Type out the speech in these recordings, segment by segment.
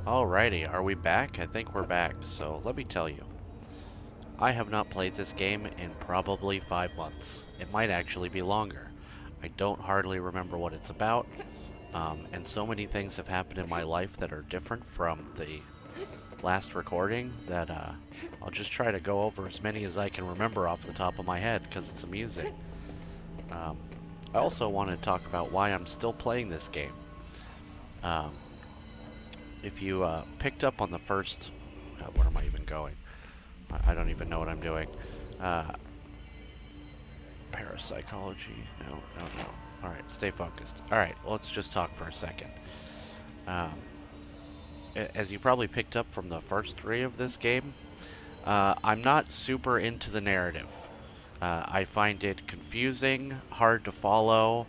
Alrighty, are we back? I think we're back, so let me tell you. I have not played this game in probably 5 months. It might actually be longer. I don't hardly remember what it's about, and so many things have happened in my life that are different from the last recording that I'll just try to go over as many as I can remember off the top of my head because it's amusing. Um, I also want to talk about why I'm still playing this game. Um, if you picked up on the first, where am I even going? I don't even know what I'm doing. Uh, parapsychology. No, no, no. All right, stay focused. All right, well, let's just talk for a second. Um, as you probably picked up from the first three of this game, I'm not super into the narrative. I find it confusing, hard to follow,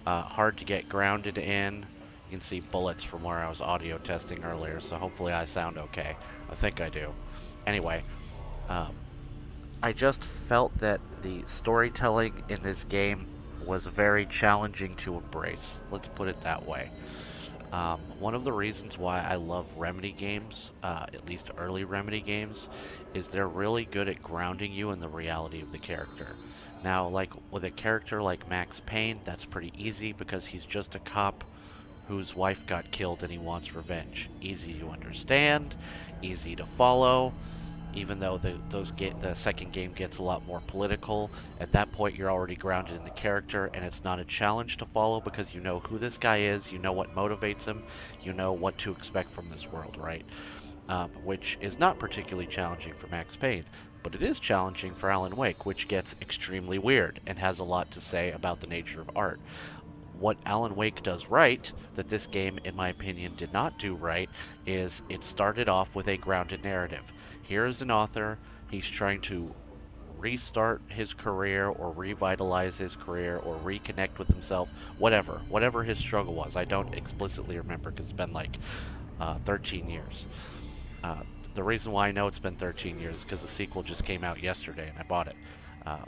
hard to get grounded in. You can see bullets from where I was audio testing earlier, so hopefully I sound okay. I think I do. Anyway, um, I just felt that the storytelling in this game was very challenging to embrace. Let's put it that way. One of the reasons why I love Remedy games, at least early Remedy games, is they're really good at grounding you in the reality of the character. Now, like with a character like Max Payne, that's pretty easy because he's just a cop whose wife got killed and he wants revenge. Easy to understand, easy to follow. Even though the second game gets a lot more political, at that point you're already grounded in the character, and it's not a challenge to follow because you know who this guy is, you know what motivates him, you know what to expect from this world, right? Which is not particularly challenging for Max Payne, but it is challenging for Alan Wake, which gets extremely weird and has a lot to say about the nature of art. What Alan Wake does right, that this game, in my opinion, did not do right, is it started off with a grounded narrative. Here is an author, he's trying to restart his career or revitalize his career or reconnect with himself, whatever his struggle was. I don't explicitly remember because it's been like 13 years. Uh, the reason why I know it's been 13 years is because the sequel just came out yesterday and I bought it. Uh,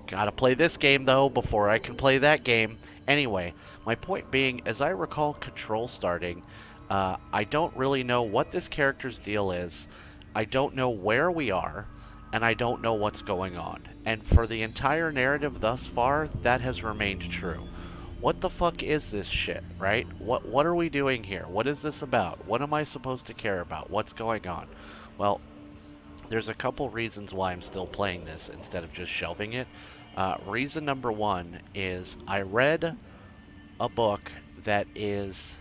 Gotta play this game though before I can play that game. Anyway, my point being, as I recall Control starting, I don't really know what this character's deal is. I don't know where we are, and I don't know what's going on. And for the entire narrative thus far, that has remained true. What the fuck is this shit, right? What are we doing here? What is this about? What am I supposed to care about? What's going on? Well, there's a couple reasons why I'm still playing this instead of just shelving it. Reason number one is I read a book that is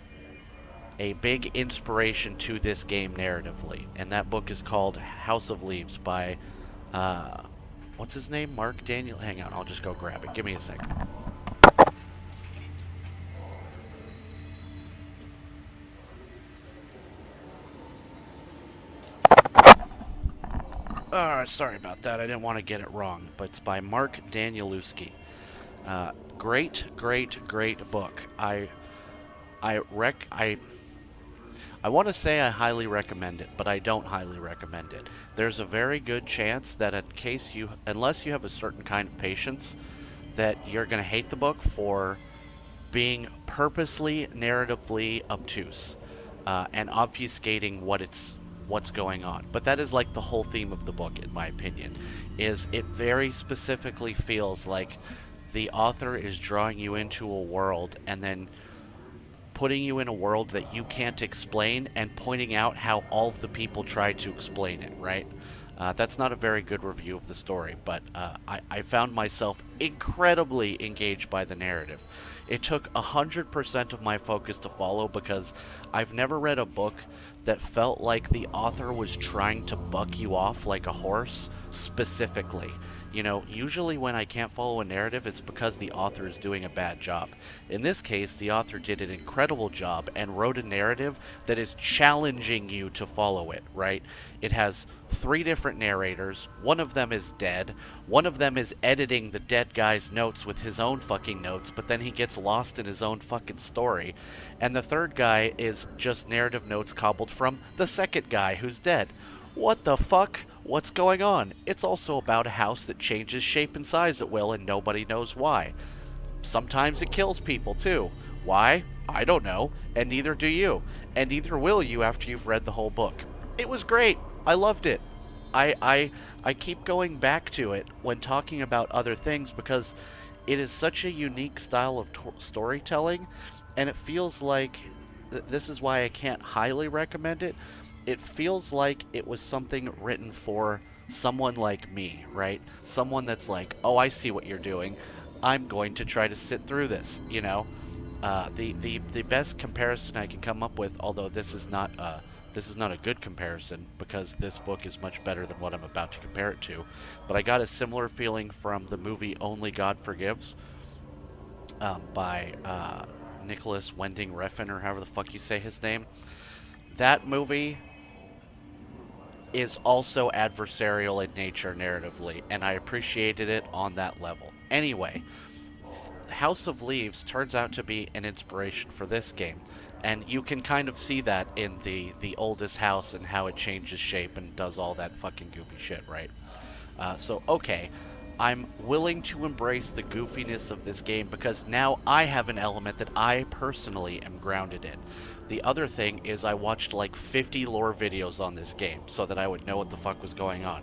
a big inspiration to this game narratively, and that book is called House of Leaves by, what's his name? Mark Daniel? Hang on, I'll just go grab it. Give me a second. Sorry about that. I didn't want to get it wrong, but it's by Mark Danielewski. Great book. I want to say I highly recommend it, but I don't highly recommend it. There's a very good chance that unless you have a certain kind of patience, that you're going to hate the book for being purposely narratively obtuse and obfuscating what's going on. But that is like the whole theme of the book, in my opinion. Is it very specifically feels like the author is drawing you into a world and then putting you in a world that you can't explain and pointing out how all of the people try to explain it, right? That's not a very good review of the story, but I found myself incredibly engaged by the narrative. It took 100% of my focus to follow because I've never read a book that felt like the author was trying to buck you off like a horse specifically. You know, usually when I can't follow a narrative, it's because the author is doing a bad job. In this case, the author did an incredible job and wrote a narrative that is challenging you to follow it, right? It has 3 different narrators. One of them is dead. One of them is editing the dead guy's notes with his own fucking notes, but then he gets lost in his own fucking story. And the third guy is just narrative notes cobbled from the second guy who's dead. What the fuck? What's going on? It's also about a house that changes shape and size at will and nobody knows why. Sometimes it kills people too. Why? I don't know, and neither do you, and neither will you after you've read the whole book. It was great. I loved it. I I I keep going back to it when talking about other things because it is such a unique style of storytelling, and it feels like this is why I can't highly recommend it. It feels like it was something written for someone like me, right? Someone that's like, oh, I see what you're doing. I'm going to try to sit through this, you know? The best comparison I can come up with, although this is not a good comparison because this book is much better than what I'm about to compare it to, but I got a similar feeling from the movie Only God Forgives, by Nicholas Winding Refn, or however the fuck you say his name. That movie is also adversarial in nature narratively, and I appreciated it on that level. Anyway, House of Leaves turns out to be an inspiration for this game, and you can kind of see that in the oldest house and how it changes shape and does all that fucking goofy shit, right? So okay, I'm willing to embrace the goofiness of this game because now I have an element that I personally am grounded in. The other thing is I watched like 50 lore videos on this game so that I would know what the fuck was going on.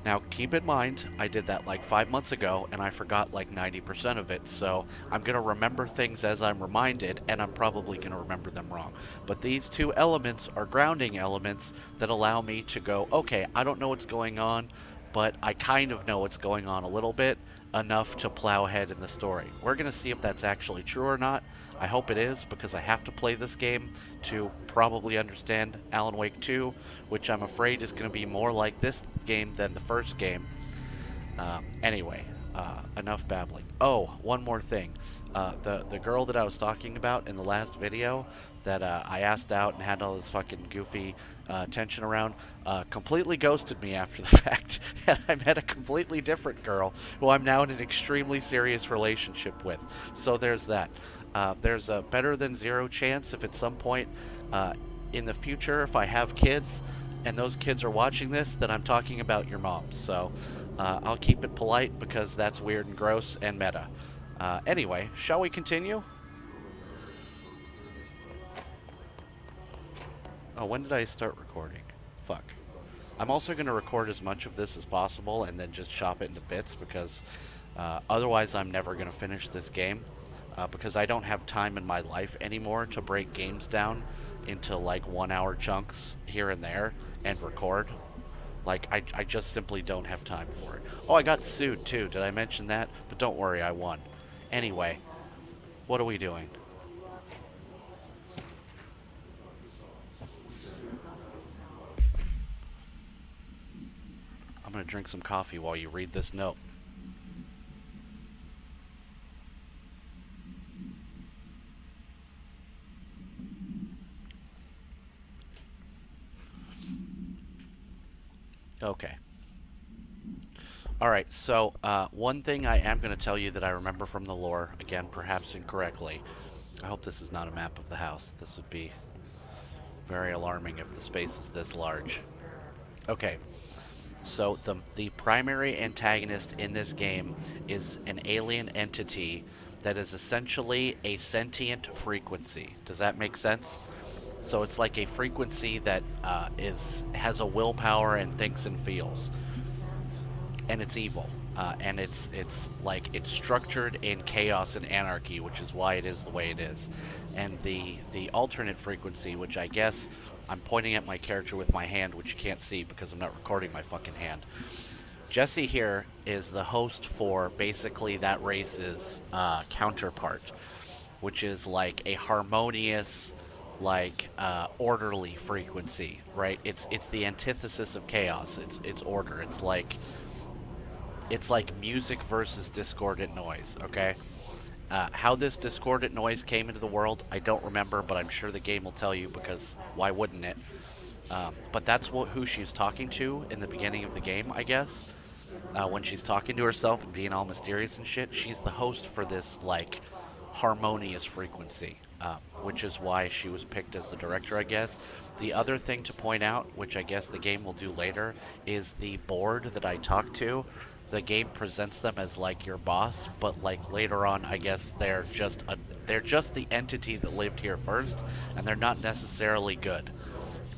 Now, keep in mind, I did that like 5 months ago and I forgot like 90% of it, so I'm going to remember things as I'm reminded, and I'm probably going to remember them wrong. But these two elements are grounding elements that allow me to go, okay, I don't know what's going on, but I kind of know what's going on a little bit, enough to plow ahead in the story. We're going to see if that's actually true or not. I hope it is, because I have to play this game to probably understand Alan Wake 2, which I'm afraid is going to be more like this game than the first game. Anyway, enough babbling. Oh, one more thing. The girl that I was talking about in the last video that I asked out and had all this fucking goofy tension around, completely ghosted me after the fact, and I met a completely different girl who I'm now in an extremely serious relationship with. So there's that. There's a better than zero chance if at some point in the future, if I have kids and those kids are watching this, that I'm talking about your mom. So I'll keep it polite because that's weird and gross and meta. Anyway, shall we continue? Oh, when did I start recording? Fuck. I'm also going to record as much of this as possible and then just chop it into bits because otherwise I'm never going to finish this game. Because I don't have time in my life anymore to break games down into like 1 hour chunks here and there and record. Like, I just simply don't have time for it. Oh, I got sued too. Did I mention that? But don't worry, I won. Anyway, what are we doing? I'm going to drink some coffee while you read this note. Okay. Alright, so one thing I am going to tell you that I remember from the lore, again, perhaps incorrectly. I hope this is not a map of the house. This would be very alarming if the space is this large. Okay, so the primary antagonist in this game is an alien entity that is essentially a sentient frequency. Does that make sense? So it's like a frequency that has a willpower and thinks and feels, and it's evil. And it's structured in chaos and anarchy, which is why it is the way it is. And the alternate frequency, which I guess I'm pointing at my character with my hand, which you can't see because I'm not recording my fucking hand. Jesse here is the host for basically that race's counterpart, which is like a harmonious, like orderly frequency, right? It's the antithesis of chaos. It's order. It's like music versus discordant noise, okay? How this discordant noise came into the world, I don't remember, but I'm sure the game will tell you because why wouldn't it? But that's who she's talking to in the beginning of the game, I guess. When she's talking to herself and being all mysterious and shit, she's the host for this, like, harmonious frequency, which is why she was picked as the director, I guess. The other thing to point out, which I guess the game will do later, is the board that I talked to. The game presents them as like your boss, but like later on, I guess they're just They're just the entity that lived here first, and they're not necessarily good.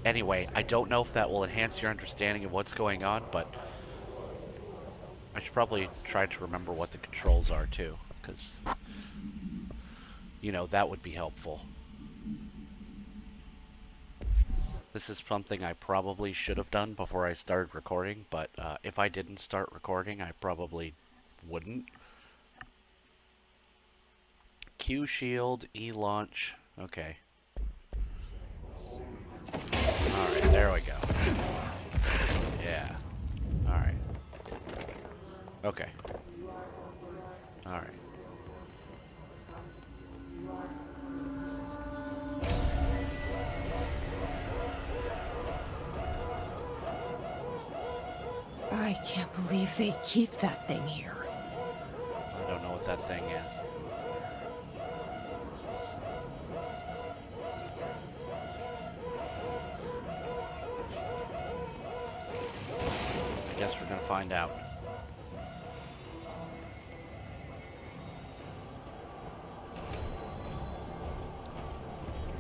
Anyway, I don't know if that will enhance your understanding of what's going on, but I should probably try to remember what the controls are too, because, that would be helpful. This is something I probably should have done before I started recording, but if I didn't start recording, I probably wouldn't. Q shield, E launch. Okay. Alright, there we go. Yeah. Alright. Okay. Alright. I can't believe they keep that thing here. I don't know what that thing is. I guess we're gonna find out.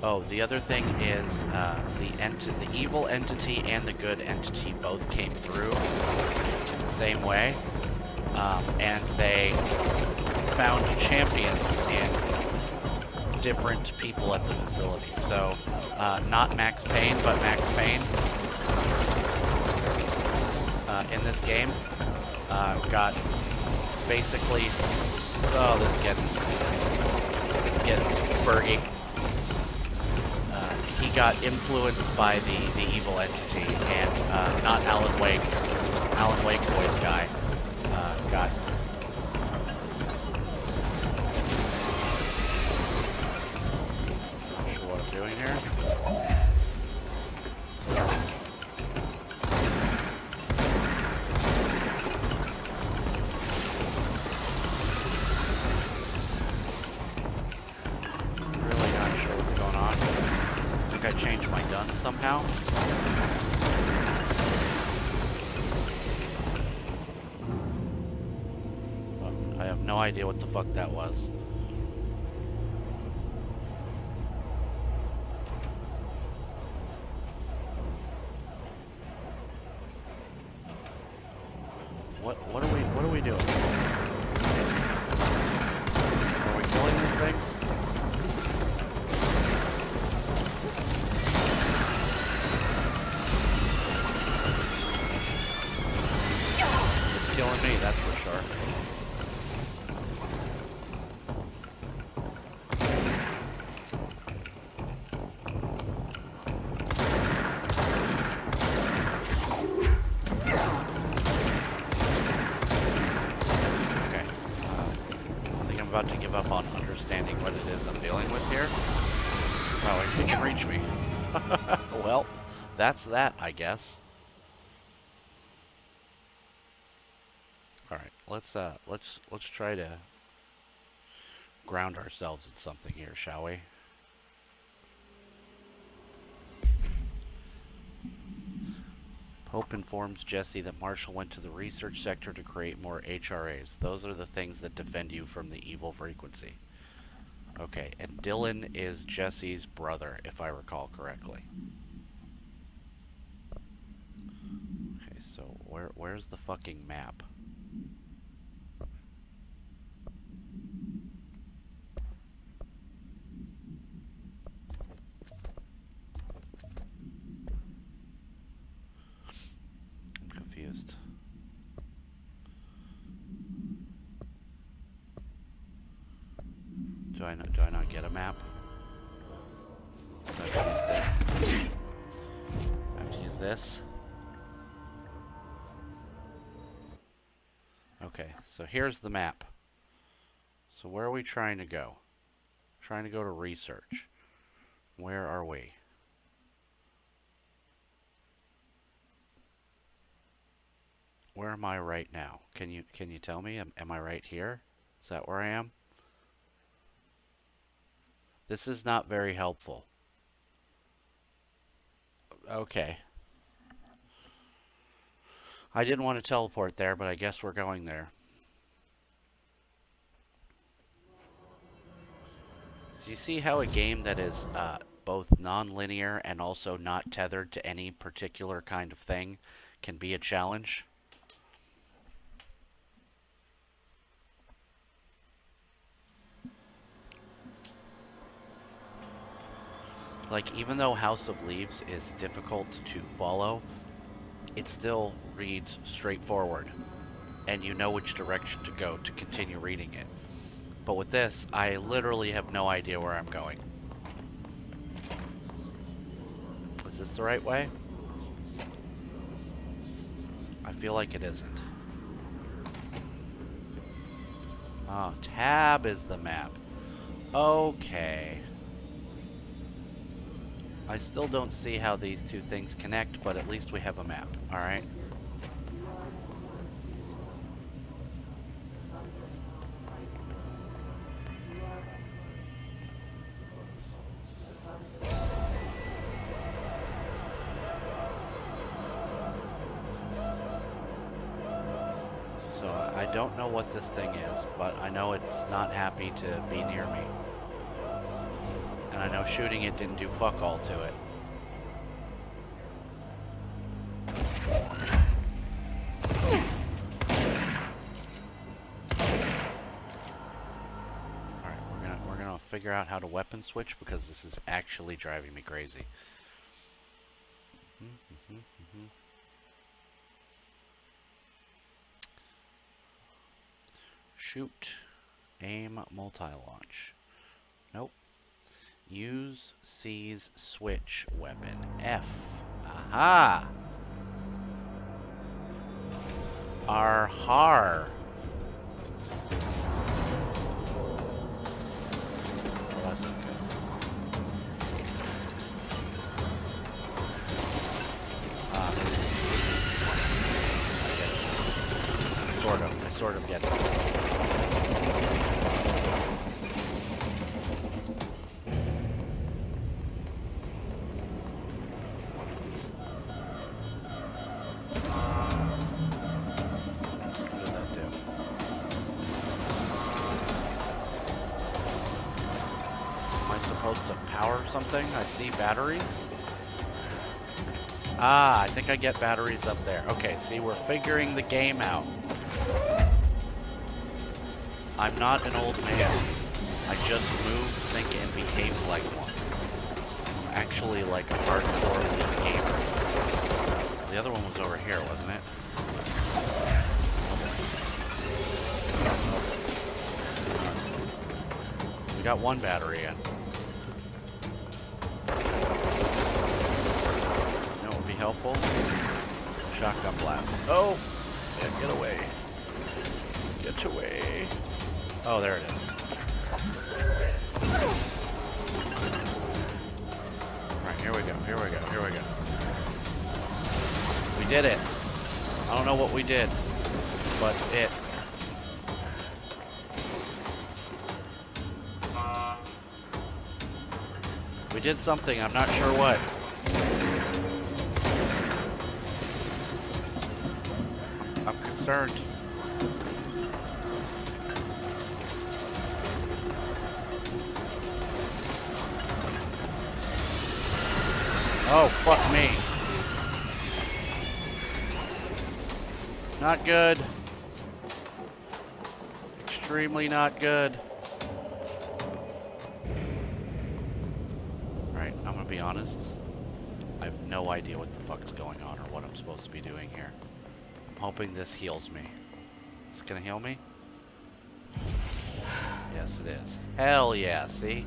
Oh, the other thing is the evil entity and the good entity both came through in the same way, and they found champions in different people at the facility. So, not Max Payne, but Max Payne in this game got basically. Oh, this is getting spurgy. He got influenced by the evil entity, and not Alan Wake. Alan Wake voice guy got. Not sure what I'm doing here. Really not sure what's going on. I think I changed my gun somehow. I have no idea what the fuck that was. What are we doing? Are we killing this thing? It's killing me, that's for sure. About to give up on understanding what it is I'm dealing with here. Oh, he can reach me. Well, that's that, I guess. All right, let's try to ground ourselves in something here, shall we? Pope informs Jesse that Marshall went to the research sector to create more HRAs. Those are the things that defend you from the evil frequency. Okay, and Dylan is Jesse's brother, if I recall correctly. Okay, so where's the fucking map? I'm confused. Do I not get a map? Do I have to use this? I have to use this? Okay, so here's the map. So where are we trying to go? Trying to go to research. Where are we? Where am I right now? Can you tell me? Am I right here? Is that where I am? This is not very helpful. Okay. I didn't want to teleport there, but I guess we're going there. Do you see how a game that is both non-linear and also not tethered to any particular kind of thing can be a challenge? Like, even though House of Leaves is difficult to follow, it still reads straightforward, and you know which direction to go to continue reading it. But with this, I literally have no idea where I'm going. Is this the right way? I feel like it isn't. Oh, tab is the map. Okay. I still don't see how these two things connect, but at least we have a map, alright? So I don't know what this thing is, but I know it's not happy to be near me. And I know shooting it didn't do fuck all to it. Alright, we're gonna figure out how to weapon switch because this is actually driving me crazy. Shoot. Aim multi-launch. Nope. Use seize switch weapon. F. Aha! Arhar. Wasn't good. I sort of get it. Supposed to power something? I see batteries. Ah, I think I get batteries up there. Okay, see, we're figuring the game out. I'm not an old man. I just move, think, and behave like one. I'm actually like a hardcore gamer. The other one was over here, wasn't it? We got one battery in. Helpful. Shotgun blast. Oh! Yeah, get away. Get away. Oh, there it is. Alright, here we go, here we go, here we go. We did it. I don't know what we did, but it. We did something, I'm not sure what. I'm concerned. Oh, fuck me. Not good. Extremely not good. Alright, I'm gonna be honest. I have no idea what the fuck's going on or what I'm supposed to be doing here. I'm hoping this heals me. Is it gonna heal me? Yes, it is. Hell yeah, see?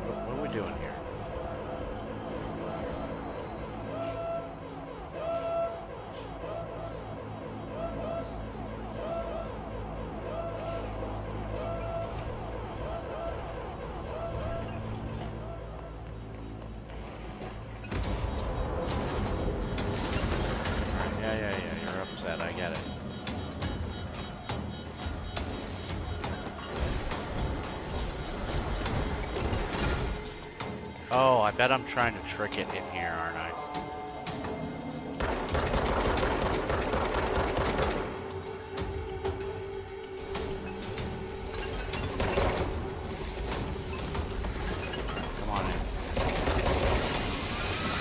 What are we doing here? bet I'm trying to trick it in here, aren't I? Come on in.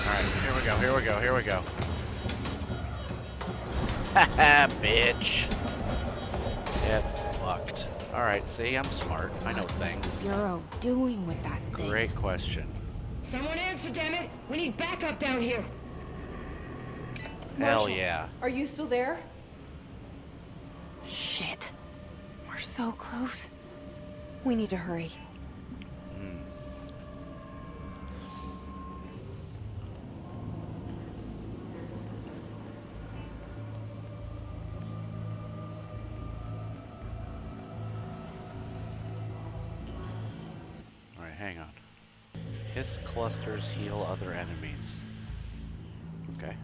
Alright, here we go, here we go, here we go. Haha, bitch. Get fucked. Alright, see, I'm smart. I know things. What's the Bureau doing with that thing? Great question. Someone answer, damn it! We need backup down here. Hell Marshall, yeah. Are you still there? Shit. We're so close. We need to hurry. Alright, hang on. Hiss clusters heal other enemies. Okay.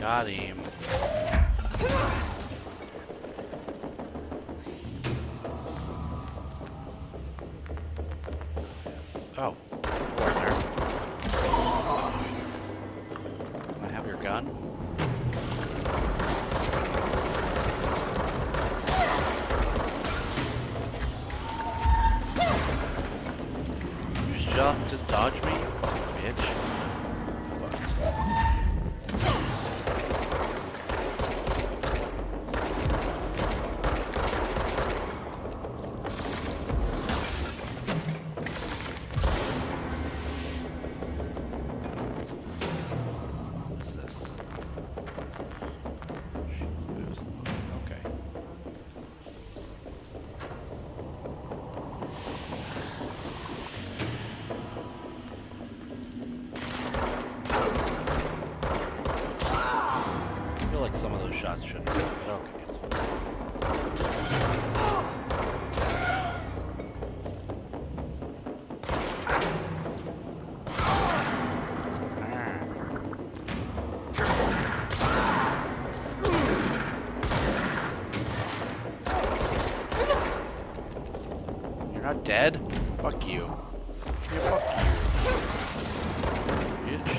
Got him. Oh, over there. Can I have your gun? Just dodge me, you fucking bitch. Some of those shots shouldn't miss, but okay, it's fine. You're not dead? Fuck you. Yeah, fuck you. Bitch.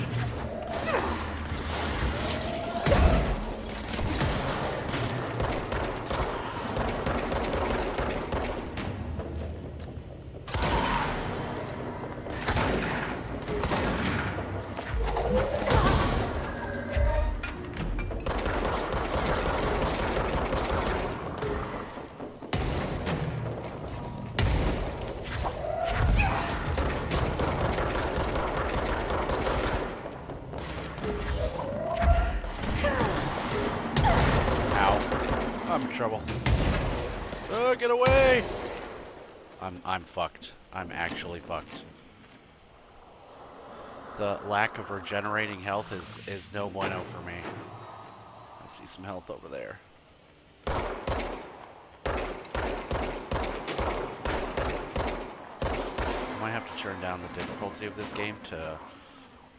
I'm in trouble. Oh, get away! I'm fucked. I'm actually fucked. The lack of regenerating health is no bueno for me. I see some health over there. I might have to turn down the difficulty of this game to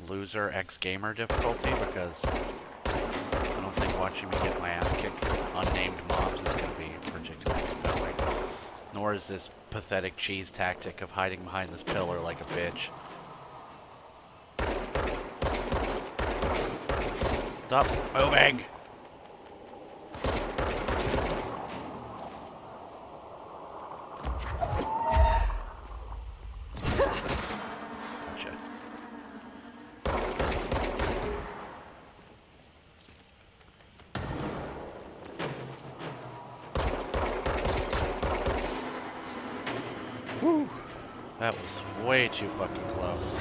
loser X gamer difficulty because I don't think watching me get my ass kicked from unnamed mobs is going to be particularly compelling. Nor is this pathetic cheese tactic of hiding behind this pillar like a bitch. Stop moving! Gotcha. Whew. That was way too fucking close.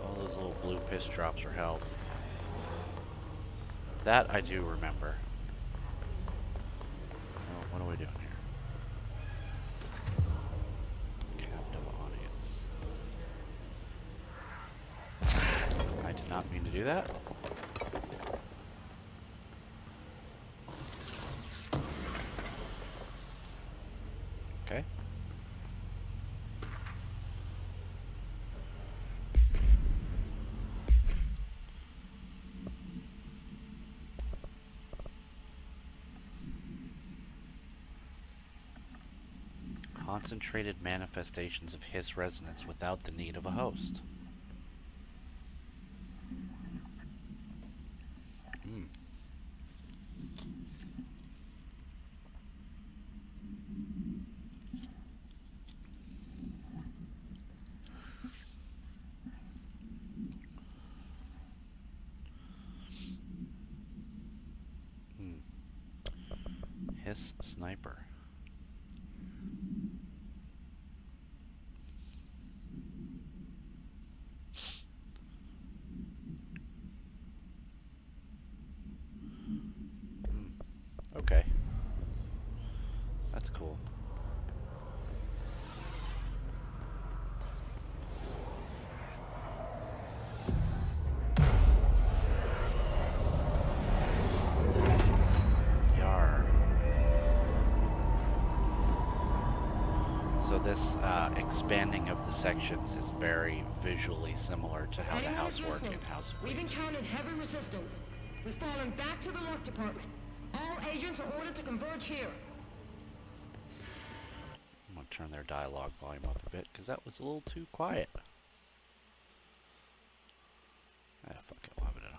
All those little blue piss drops for health. That I do remember. Oh, what are we doing here? Captive audience. not mean to do that. Okay. Concentrated manifestations of Hiss resonance without the need of a host. Hiss sniper. Okay. That's cool. Yar. So this expanding of the sections is very visually similar to how the Anyone house work listening? in House of We've Leaves. encountered heavy resistance. We've fallen back to the lock department. All agents are ordered to converge here. I'm gonna turn their dialogue volume up a bit because that was a little too quiet. Ah, fuck it, we'll have it at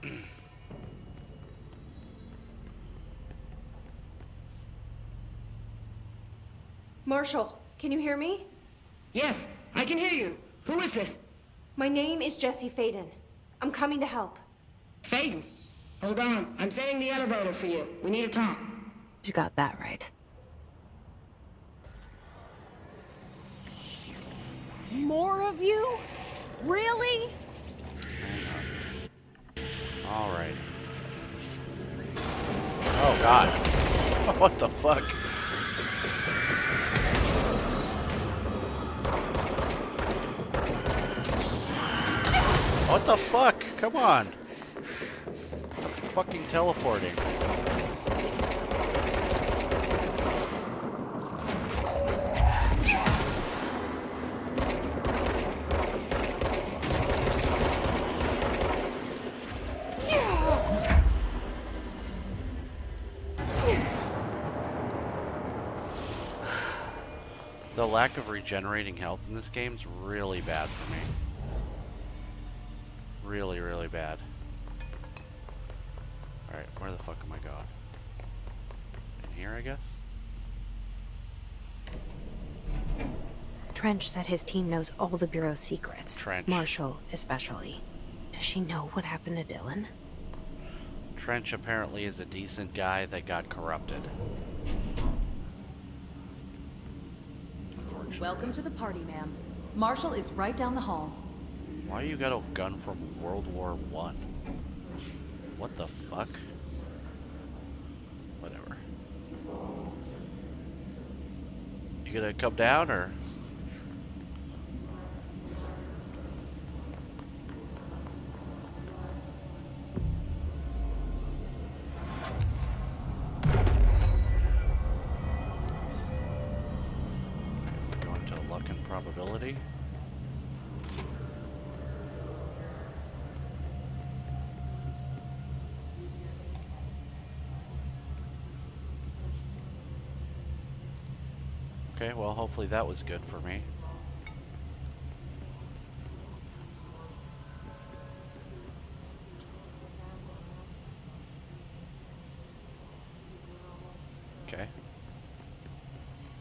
100. Marshall, can you hear me? Yes, I can hear you. Who is this? My name is Jesse Faden. I'm coming to help. Faden. Hold on. I'm setting the elevator for you. We need to talk. She got that right. More of you? Really? Alright. Oh god. What the fuck? What the fuck? Come on. Fucking teleporting. The lack of regenerating health in this game's really bad for me. Really, really bad. Alright, where the fuck am I going? In here, I guess? Trench said his team knows all the Bureau's secrets. Trench. Marshall, especially. Does she know what happened to Dylan? Trench apparently is a decent guy that got corrupted. Welcome to the party, ma'am. Marshall is right down the hall. Why you got a gun from World War One? What the fuck? Whatever. You gonna come down or? Going to luck and probability. Okay, well, hopefully that was good for me. Okay.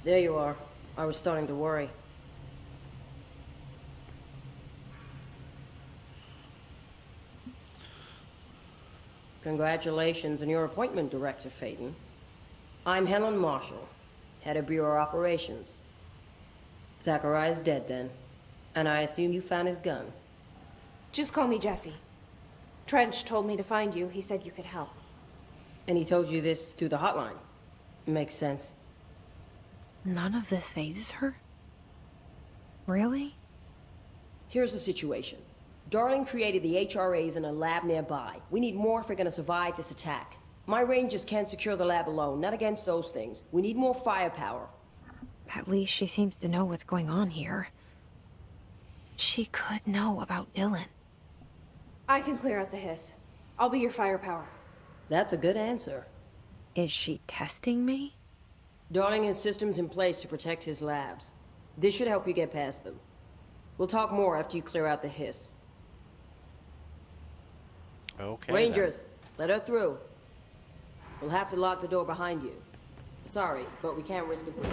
There you are. I was starting to worry. Congratulations on your appointment, Director Faden. I'm Helen Marshall, head of Bureau Operations. Zachariah's dead then, and I assume you found his gun. Just call me Jesse. Trench told me to find you. He said you could help. And he told you this through the hotline. Makes sense. None of this phases her? Really? Here's the situation. Darling created the HRAs in a lab nearby. We need more if we're gonna survive this attack. My rangers can't secure the lab alone, not against those things. We need more firepower. At least she seems to know what's going on here. She could know about Dylan. I can clear out the hiss. I'll be your firepower. That's a good answer. Is she testing me? Darling has systems in place to protect his labs. This should help you get past them. We'll talk more after you clear out the hiss. Okay. Rangers, let her through. We'll have to lock the door behind you. Sorry, but we can't risk a breach.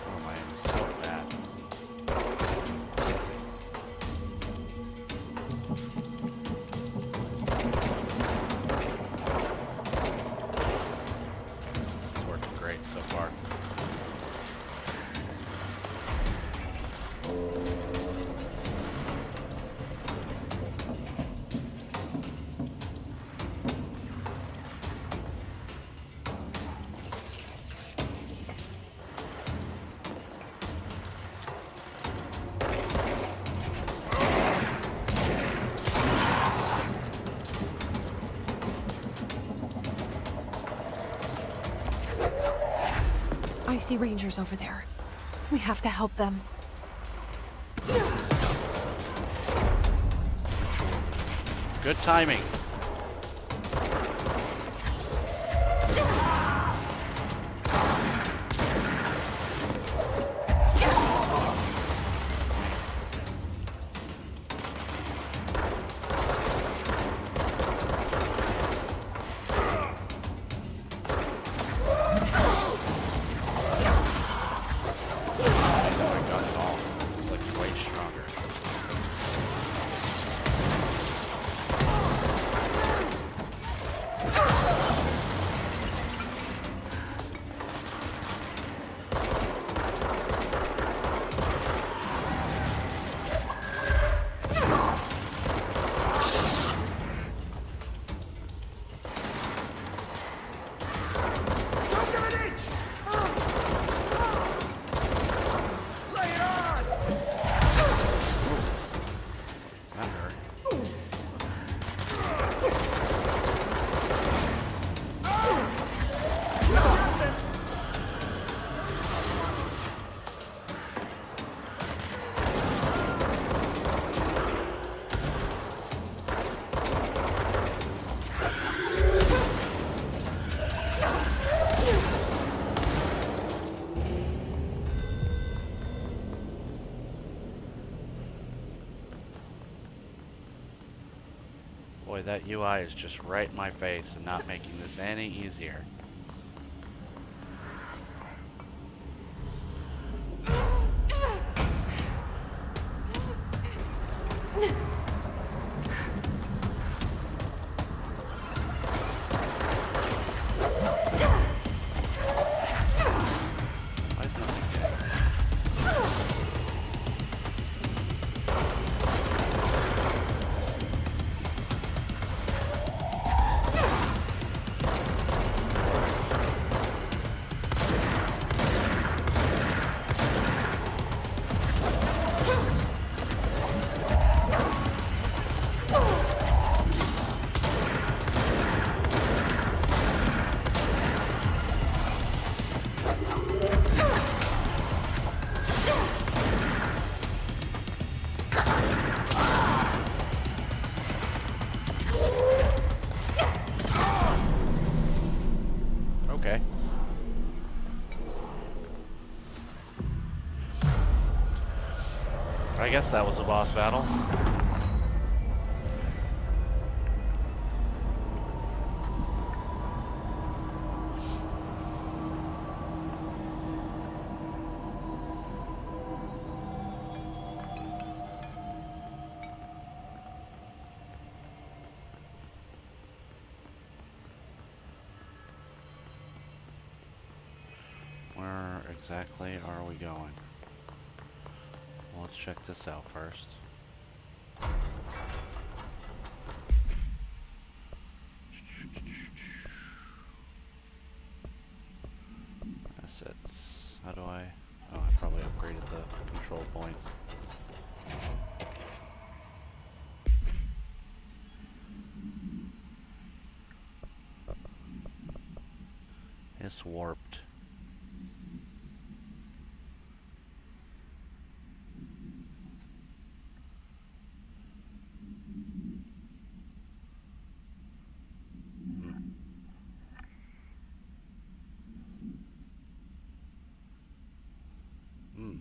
Oh, my aim is so bad. This is working great so far. I see Rangers over there. We have to help them. Good timing. Boy, that UI is just right in my face and not making this any easier. Why is nothing getting? Okay. I guess that was a boss battle. Where exactly are we going? Well, let's check this out first. assets. How do I... Oh, I probably upgraded the control points. It's warped. Hmm.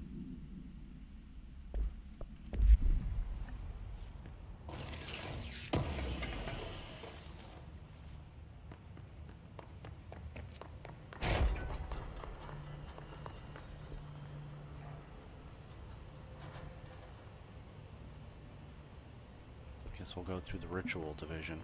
Guess we'll go through the ritual division.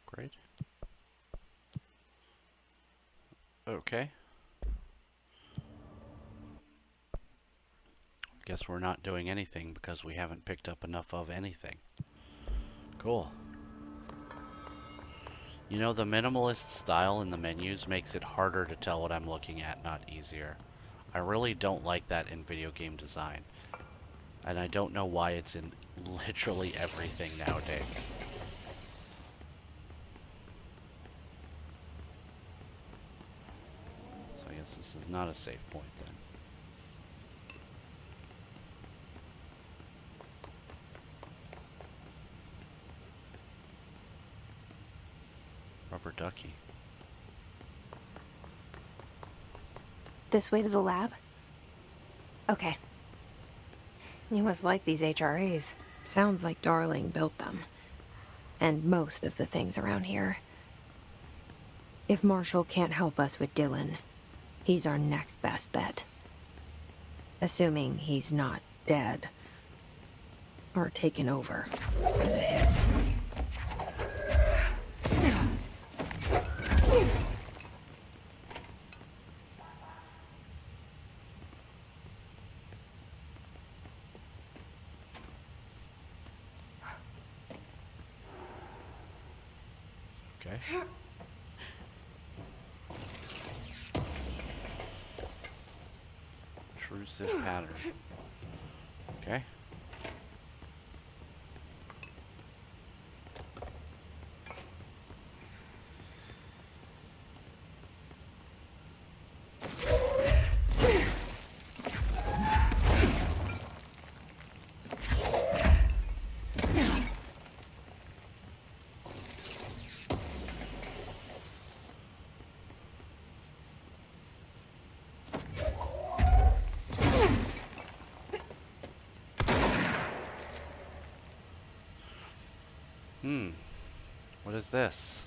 Great. Okay. Guess we're not doing anything because we haven't picked up enough of anything. Cool. You know, the minimalist style in the menus makes it harder to tell what I'm looking at, not easier. I really don't like that in video game design. And I don't know why it's in literally everything nowadays. So I guess this is not a safe point then. Rubber ducky. This way to the lab? Okay. You must like these HRAs. Sounds like Darling built them. And most of the things around here. If Marshall can't help us with Dylan, he's our next best bet. Assuming he's not dead. Or taken over for the hiss. Okay. Intrusive pattern. Okay. What is this?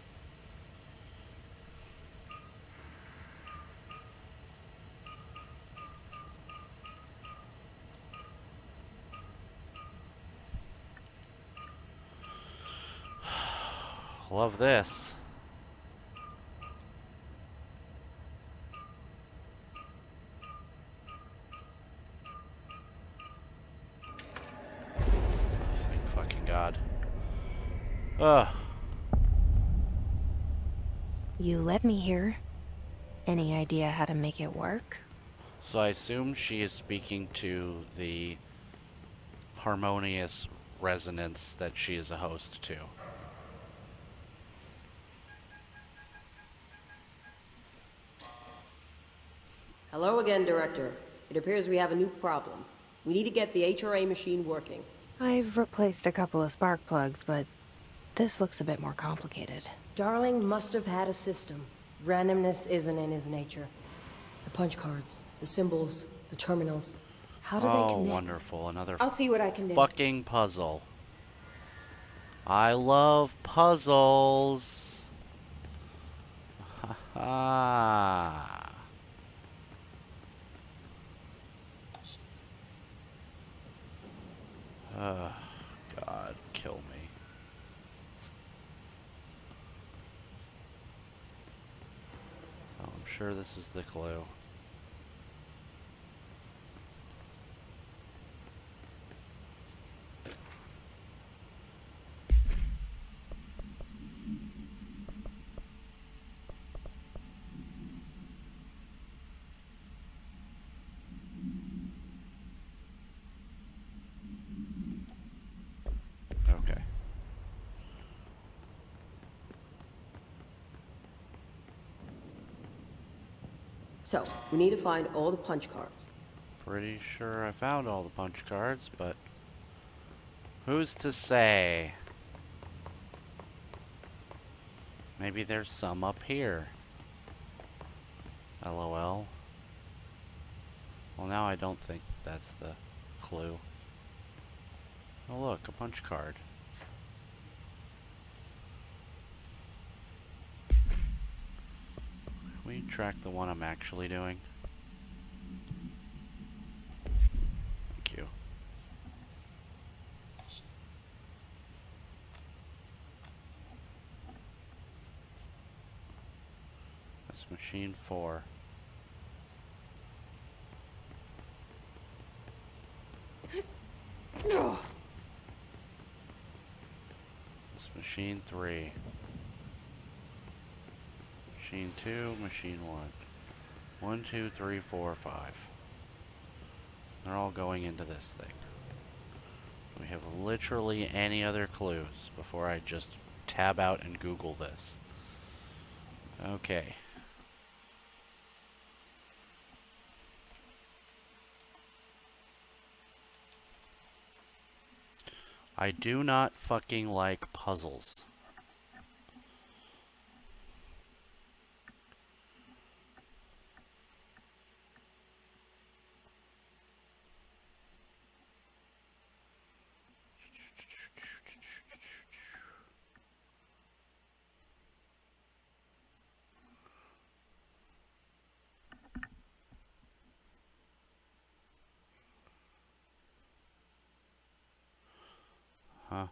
Love this. Thank fucking God. Ugh. You led me here. Any idea how to make it work? So I assume she is speaking to the harmonious resonance that she is a host to. Hello again, Director. It appears we have a new problem. We need to get the HRA machine working. I've replaced a couple of spark plugs, but this looks a bit more complicated. Darling must have had a system. Randomness isn't in his nature. The punch cards, the symbols, the terminals. How do they Oh, connect? wonderful. Another I'll see what I can do. fucking puzzle. I love puzzles. Ha ha. Oh, God, kill me. Oh, I'm sure this is the clue. So, we need to find all the punch cards. Pretty sure I found all the punch cards, but who's to say? Maybe there's some up here. LOL. Well, now I don't think that's the clue. Oh, look, a punch card. Can we track the one I'm actually doing? Thank you. That's machine 4. It's machine 3. Machine 2, machine 1. 1, 2, 3, 4, 5. They're all going into this thing. We have literally any other clues before I just tab out and Google this. Okay. I do not fucking like puzzles. Huh?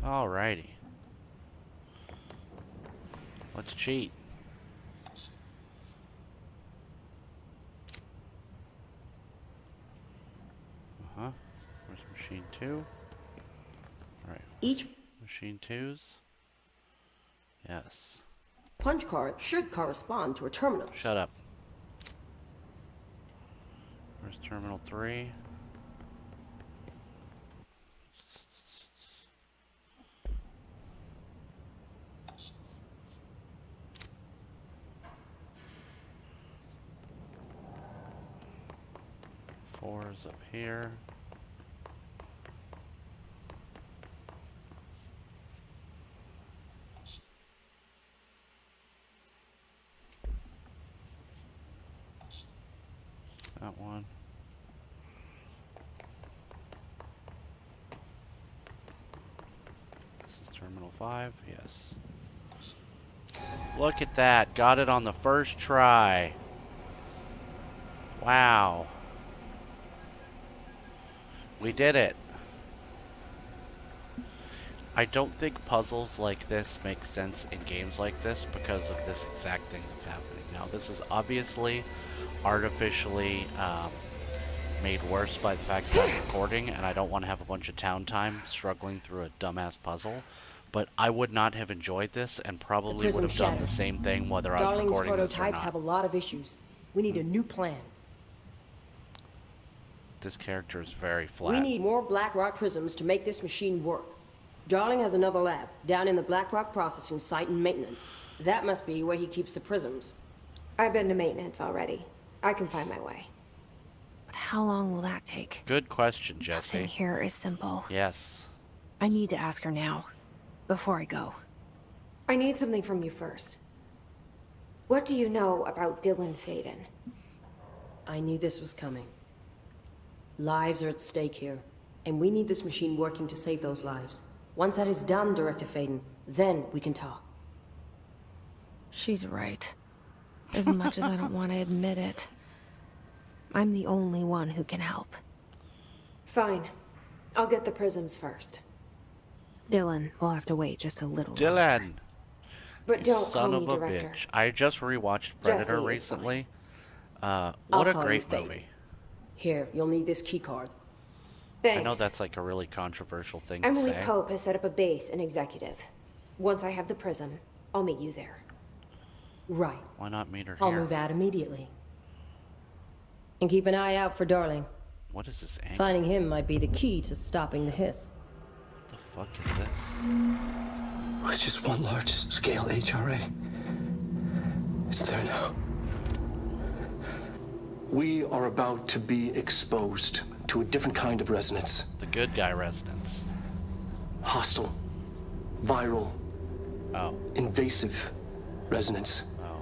Alrighty. Let's cheat. Uh-huh. Where's machine 2? Alright. Each Machine 2s? Yes. punch card should correspond to a terminal. Shut up. Where's terminal 3? Four is up here. That one. This is terminal 5, yes. Look at that, got it on the first try. Wow. We did it. I don't think puzzles like this make sense in games like this because of this exact thing that's happening. Now, this is obviously artificially made worse by the fact that I'm recording, and I don't want to have a bunch of town time struggling through a dumbass puzzle. But I would not have enjoyed this and probably would have done the same thing whether I was Darling's recording this or prototypes not. have a lot of issues. We need a new plan. This character is very flat. We need more black rock prisms to make this machine work. Darling has another lab down in the black rock processing site in maintenance. That must be where he keeps the prisms. I've been to maintenance already. I can find my way. But how long will that take? Good question, Nothing Jesse. here is simple. Yes. I need to ask her now, before I go. I need something from you first. What do you know about Dylan Faden? I knew this was coming. Lives are at stake here, and we need this machine working to save those lives. Once that is done, Director Faden, then we can talk. She's right. As much as I don't want to admit it. I'm the only one who can help. Fine. I'll get the prisms first. Dylan will have to wait just a little longer. Dylan! But You don't call son me of a director. bitch. I just rewatched Predator Jesse is recently. What a call you great Faith. movie. Here, you'll need this key card. Thanks. I know that's like a really controversial thing Emily to say. Pope has set up a base in Executive. Once I have the prism, I'll meet you there. Right. Why not meet her I'll here? move out immediately. And keep an eye out for Darling. What is this angle? Finding him might be the key to stopping the hiss. What the fuck is this? It's just one large-scale HRA. It's there now. We are about to be exposed to a different kind of resonance. The good guy resonance. Hostile, viral, Oh. invasive resonance. Oh.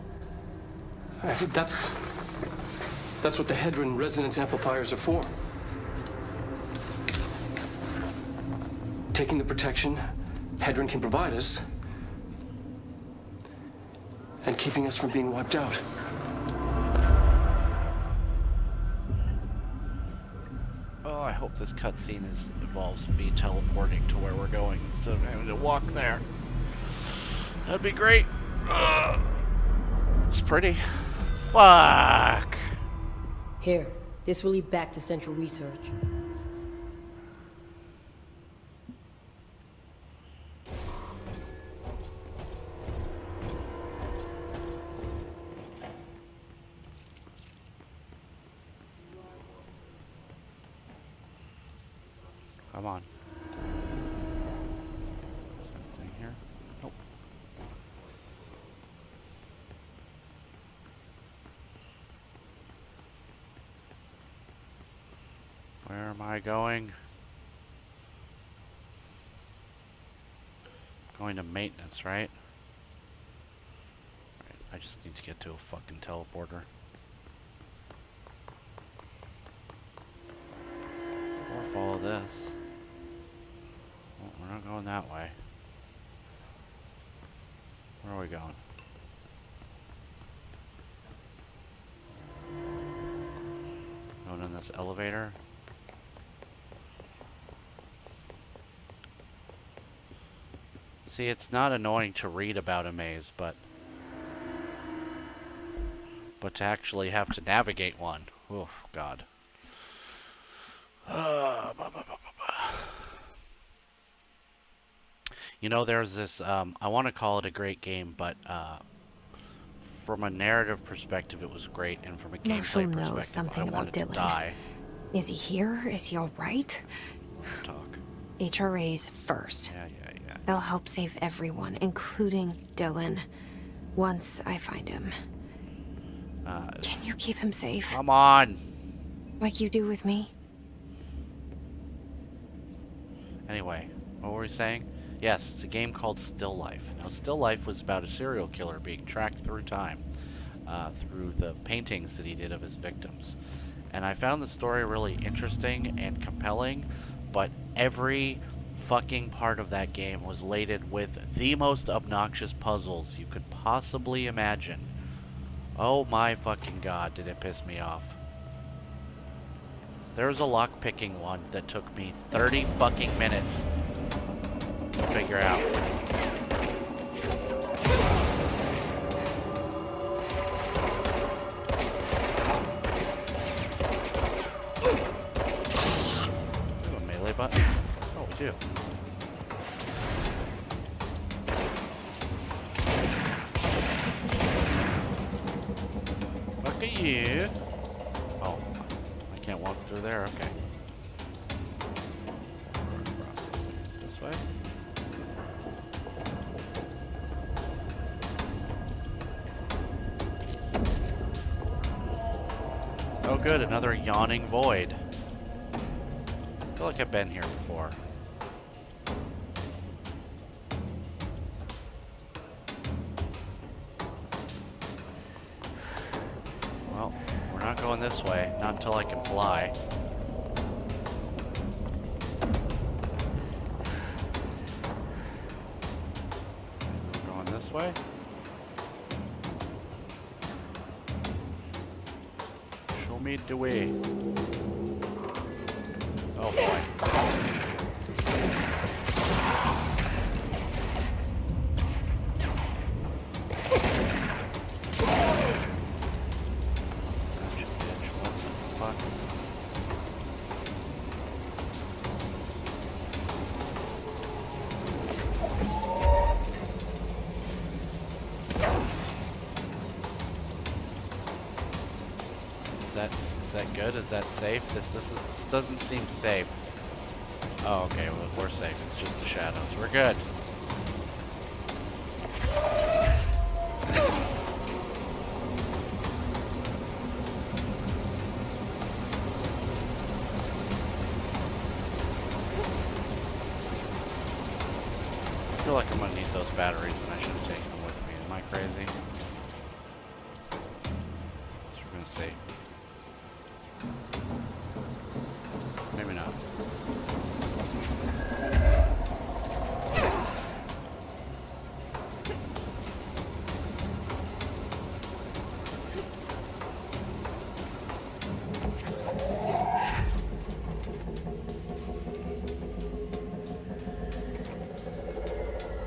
That's what the Hedron resonance amplifiers are for. Taking the protection Hedron can provide us and keeping us from being wiped out. Oh, I hope this cutscene involves me teleporting to where we're going instead of having to walk there. That'd be great. It's pretty. Fuck. Here, this will lead back to Central Research. Come on. Something here? Nope. Where am I going? Going to maintenance, right? Alright, I just need to get to a fucking teleporter. Or follow this. Well, we're not going that way. Where are we going? Going in this elevator? See, it's not annoying to read about a maze, but to actually have to navigate one. Oh, God. You know, there's this, I want to call it a great game, but from a narrative perspective, it was great, and from a Marshall gameplay knows perspective, something I about wanted to Dylan. die. Is he here? Is he all right? Talk. HRAs first. Yeah. They'll help save everyone, including Dylan, once I find him. Can you keep him safe? Come on! Like you do with me? Anyway, what were we saying? Yes, it's a game called Still Life. Now, Still Life was about a serial killer being tracked through time, through the paintings that he did of his victims. And I found the story really interesting and compelling, but every fucking part of that game was laden with the most obnoxious puzzles you could possibly imagine. Oh my fucking god, did it piss me off. There was a lock-picking one that took me 30 fucking minutes to figure out. Do we have a melee button? Oh, we do. Fuck you. Oh, I can't walk through there? Okay. Processing. It's this way? Oh good, another yawning void. I feel like I've been here before. Well, we're not going this way, not until I can fly. We're going this way? Show me the way. Oh boy. is that good? Is that safe? This doesn't seem safe. Oh, okay, well, we're safe. It's just the shadows. We're good. I feel like I'm gonna need those batteries and I should have taken them with me. Am I crazy? So we're gonna see. Maybe not.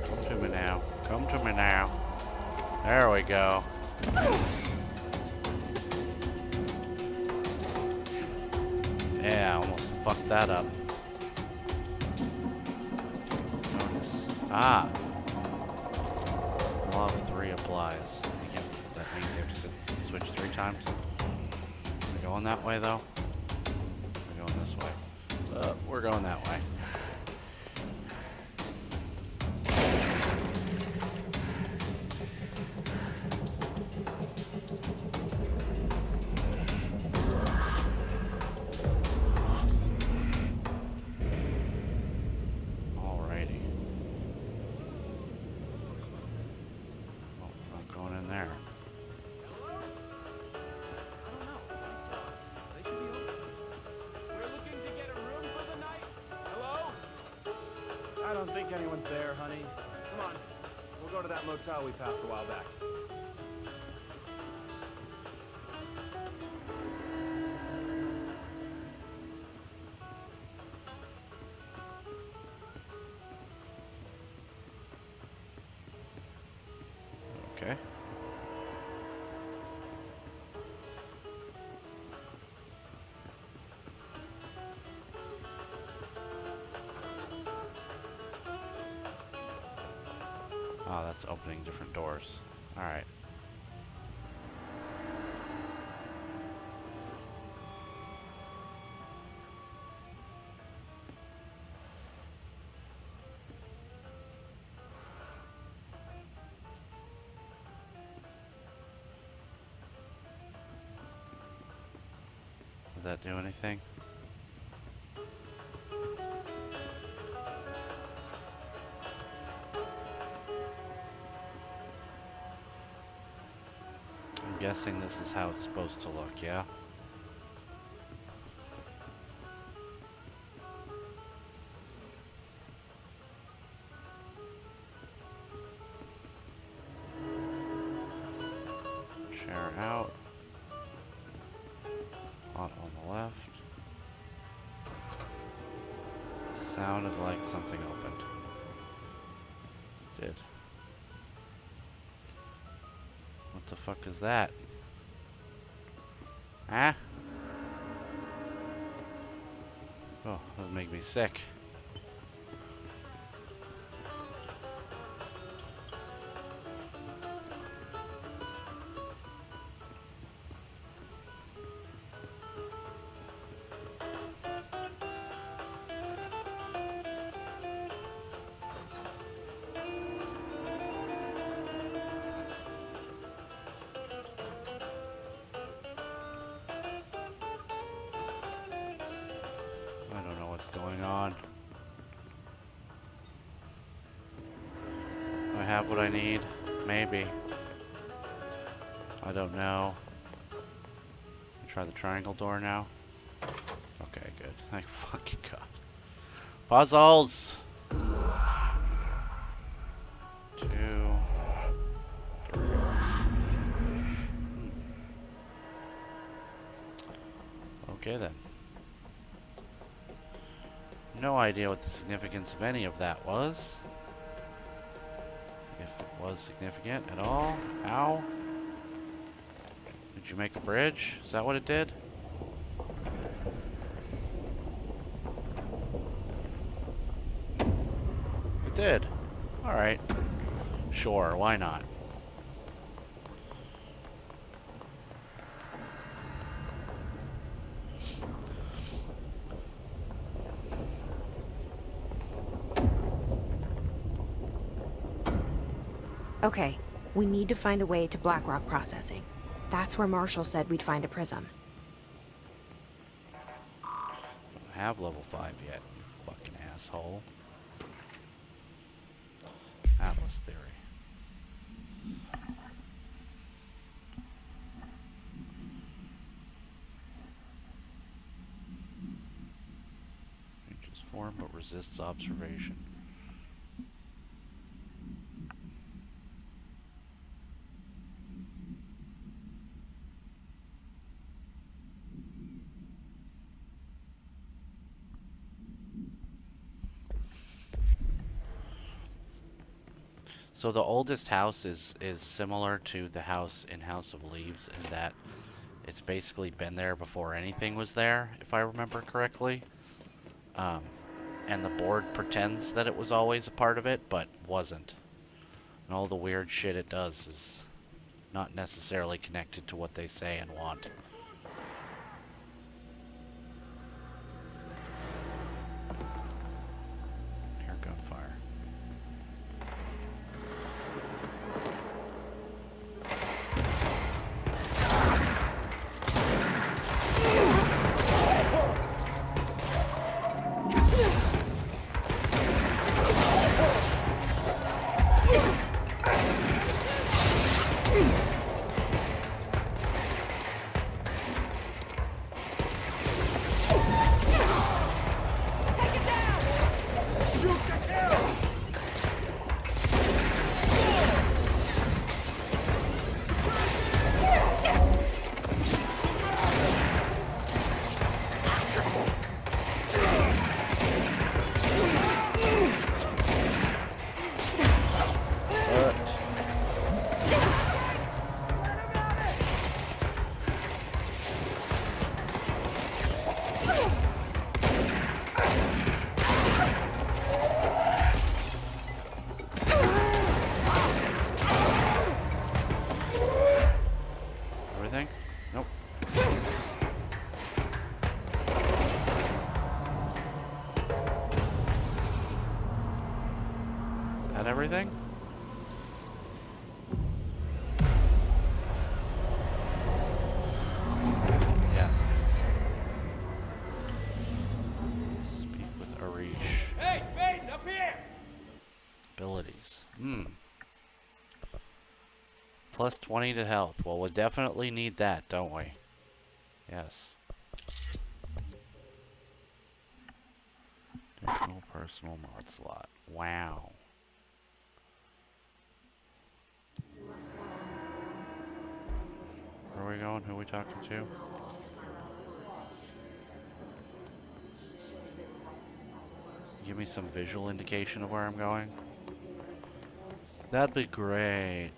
Come to me now. Come to me now. There we go. Yeah, almost fucked that up. Notice. Ah! Law of 3 applies. That means you have to switch 3 times. Are we going that way, though? We're going this way. We're going that way. Alrighty. Oh, we're not going in there. I don't think anyone's there, honey. Come on. We'll go to that motel we passed a while back. Okay. Oh, that's opening different doors. Alright. Did that do anything? I'm guessing this is how it's supposed to look, yeah? Chair out. Pot on the left. Sounded like something opened. Did. What the fuck is that? Huh? Oh, that'll make me sick. I don't know what's going on. Do I have what I need? Maybe. I don't know. Try the triangle door now. Okay, good. Thank fucking God. Puzzles! 2, 3. Okay then. No idea what the significance of any of that was. If it was significant at all. Ow. Did you make a bridge? Is that what it did? It did. Alright. Sure, why not? Okay, we need to find a way to Blackrock processing. That's where Marshall said we'd find a prism. Don't have level 5 yet, you fucking asshole. Atlas theory. Changes form but resists observation. So the oldest house is similar to the house in House of Leaves in that it's basically been there before anything was there, if I remember correctly. And the board pretends that it was always a part of it, but wasn't. And all the weird shit it does is not necessarily connected to what they say and want. Air gunfire. Everything? Nope. That everything? Yes. Speak with Arish. Hey, Faden, up here! Abilities. Plus 20 to health. Well, we'll definitely need that, don't we? Yes. Additional personal mod slot. Wow. Where are we going? Who are we talking to? Give me some visual indication of where I'm going. That'd be great.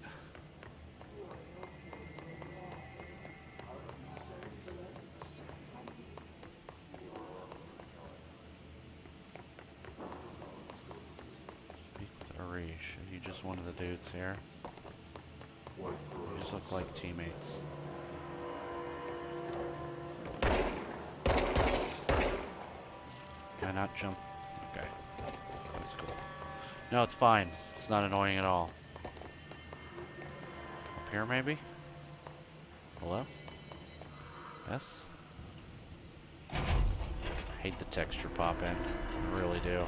Speak with Arish. Are you just one of the dudes here? You just look like teammates. Can I not jump? Okay. That's cool. No, it's fine. It's not annoying at all. Up here, maybe? Hello? Yes? I hate the texture pop in. I really do.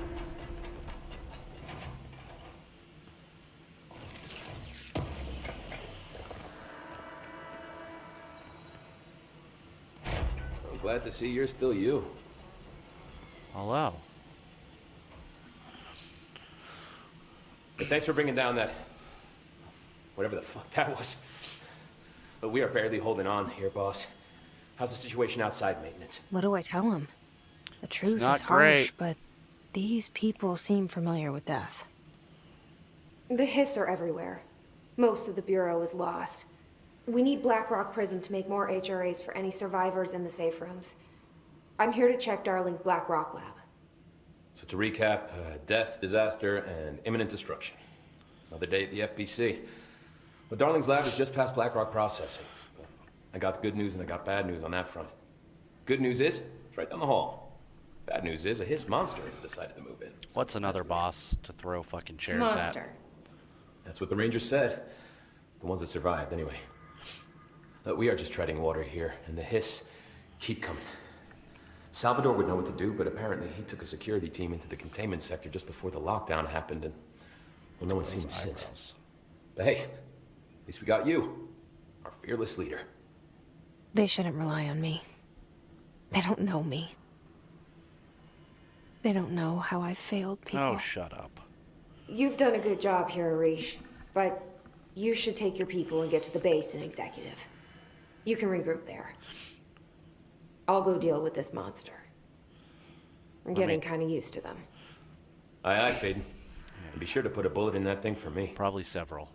I'm glad to see you're still you. Hello. Hey, thanks for bringing down that... whatever the fuck that was. But we are barely holding on here, boss. How's the situation outside maintenance? What do I tell him? The truth not is harsh, great. but these people seem familiar with death. The hiss are everywhere. Most of the Bureau is lost. We need Blackrock Prism to make more HRAs for any survivors in the safe rooms. I'm here to check Darling's Blackrock lab. So to recap, death, disaster, and imminent destruction. Another day at the FBC. Well, Darling's lab is just past Blackrock processing. But I got good news and I got bad news on that front. Good news is, it's right down the hall. Bad news is, a hiss monster has decided to move in. So What's another that's boss to throw fucking chairs at? Monster. That's what the Rangers said. The ones that survived, anyway. Look, we are just treading water here, and the hiss keep coming. Salvador would know what to do, but apparently he took a security team into the containment sector just before the lockdown happened, and well, no one's seen him since. But hey, at least we got you, our fearless leader. They shouldn't rely on me. They don't know me. They don't know how I've failed people. Oh, shut up. You've done a good job here, Arish, but you should take your people and get to the base and executive. You can regroup there. I'll go deal with this monster. I'm getting kind of used to them. Aye, aye, Faden. And be sure to put a bullet in that thing for me. Probably several.